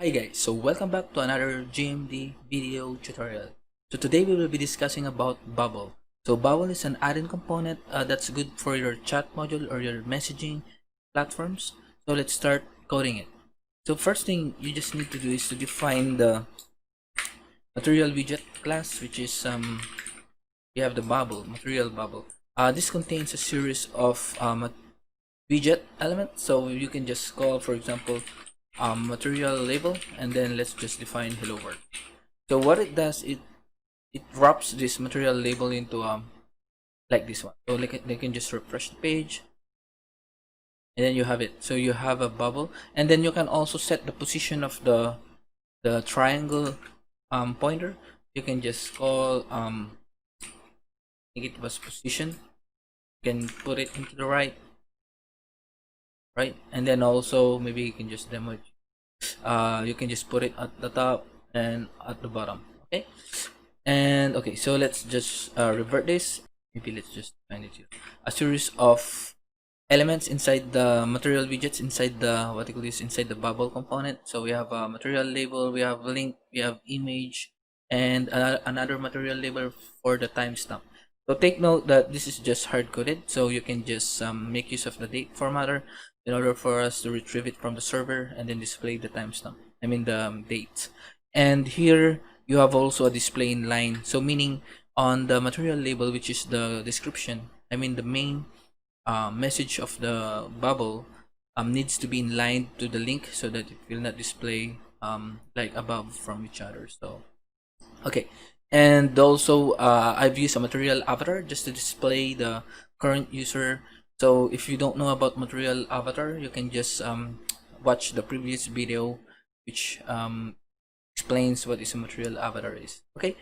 Hi guys, so welcome back to another GMD video tutorial. So today we will be discussing about Bubble. So Bubble is an add-in component that's good for your chat module or your messaging platforms. So let's start coding it. So first thing you just need to do is to define the material widget class, which is we have the bubble, material bubble. This contains a series of widget elements, so you can just call, for example, material label, and then let's just define hello world. So what it does, it wraps this material label into like this one. So they can just refresh the page, and then you have it. So you have a bubble, and then you can also set the position of the triangle pointer. You can just call make it was position. You can put it into the right, and then also maybe you can just demo it. You can just put it at the top and at the bottom. Okay, and okay, so let's just revert this. Maybe let's just find it here. A series of elements inside the material widgets, inside the inside the bubble component. So we have a material label, we have link, we have image, and another material label for the timestamp. So take note that this is just hard coded, so you can just make use of the date formatter in order for us to retrieve it from the server and then display the timestamp. I mean the date. And here you have also a display in line. So meaning on the material label, which is the description, I mean the main message of the bubble needs to be in line to the link so that it will not display like above from each other. So okay, and also I've used a material avatar just to display the current user. So if you don't know about material avatar, you can just watch the previous video, which explains what is a material avatar is. Okay,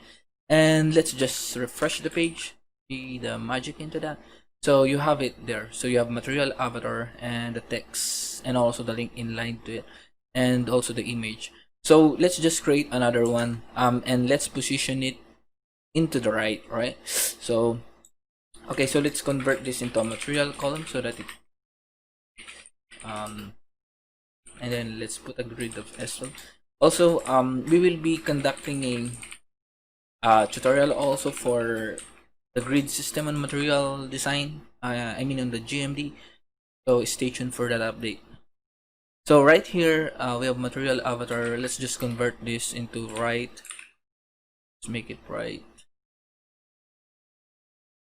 and let's just refresh the page, see the magic into that. So you have it there. So you have material avatar and the text and also the link in line to it, and also the image. So let's just create another one and let's position it into the right. So okay, so let's convert this into a material column so that it and then let's put a grid of S12. Also we will be conducting a tutorial also for the grid system and material design, I mean on the GMD, so stay tuned for that update. So right here we have material avatar. Let's just convert this into right. Let's make it right,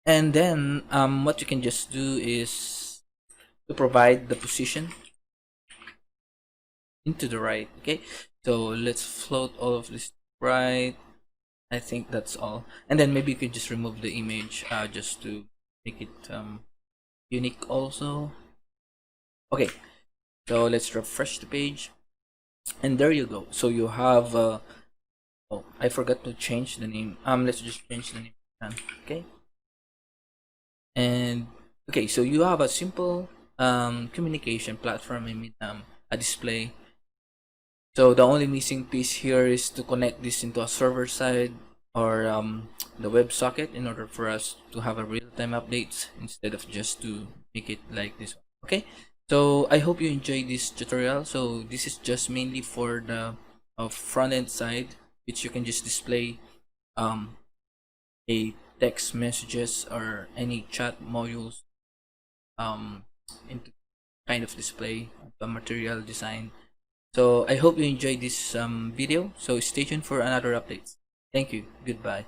and then what you can just do is to provide the position into the right. Okay, so let's float all of this right. I think that's all, and then maybe you could just remove the image just to make it unique also. Okay, so let's refresh the page, and there you go. So you have oh, I forgot to change the name. Let's just change the name. Okay, and okay, so you have a simple communication platform. I mean a display. So the only missing piece here is to connect this into a server side or the web socket in order for us to have a real-time updates instead of just to make it like this one. Okay, so I hope you enjoyed this tutorial. So this is just mainly for the front-end side, which you can just display a text messages or any chat modules into kind of display the material design. So I hope you enjoyed this video. So stay tuned for another updates. Thank you. Goodbye.